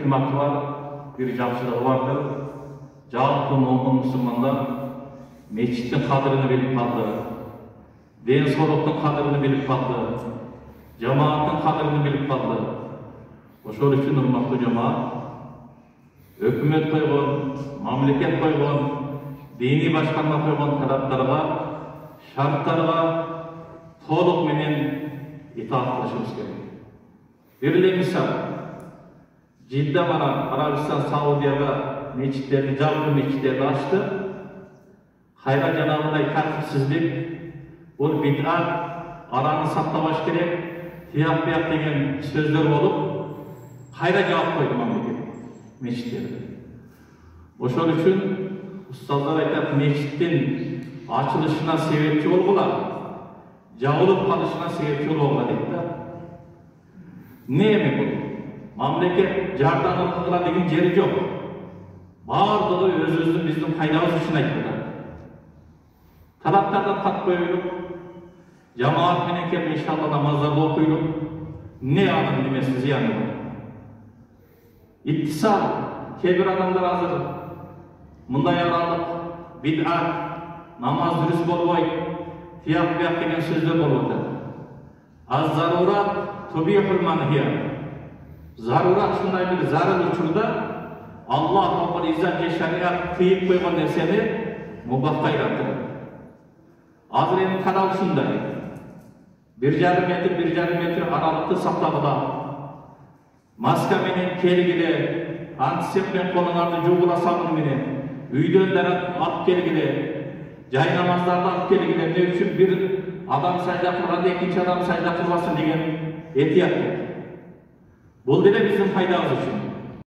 hikmeti var, bir yaxşılığı vardır. Жалпы момын мұсылмандар мечіттің қадірін біліп қалды, ден соолуктун қадірін біліп қалды, жамааттың қадірін біліп қалды. Ошол үчүн урматтуу жамаат, өкмөт койгон, мамлекет койгон, дини башкарма койгон талаптарга, шарттарга толук менен итаат кылышыбыз керек. Бир эле мисал, Жидда менен Арабистан, Саудияга мечиттерди, жалпы мечиттерди ачты. Кайра жанагындай тартипсиздик, бул бидат, араны сактабаш керек, тияк бияк деген сөздөр болуп, кайра жаап койду мамлекет мечиттерди. Ошол үчүн устаздар айтат, мечиттин ачылышына себепчи болгула, жабылып калышына себепчи болгула дейт да. Неме бул? Мамлекет жардам кыла деген жери жок. Бардығы өз-өздің біздің пайдамыз үшін айтылды. Талаптардан қат қойылып, жамаат менен келіп иншалла намаздарды оқылып, не анын немесі зияны бар. İttisal, кейбір адамдар азыр мындай аралық, бид'ат, намаз дұрыс болбойт, тияк бияк деген сөздөр болуп атат. Az-zarurat tubihul manhiyat. Zarurat шундай бир зарыл учурда Allah Rabbul İzzet ve şeriat kıyıp koygan nerseni mubahka aylattırır. Azır endi kadal şunday. 1,5 metr aralıkta saklagıda. Maska menen kelgile, antiseptik kolunardı jugula sabun menen, üydön darat at kelgile, jay namazdardı at kelgile, ne üçün bir adam sajda kılganda ekinci adam sajda kılbasın degen etiyat. Bul dele bizim faydamız üçün.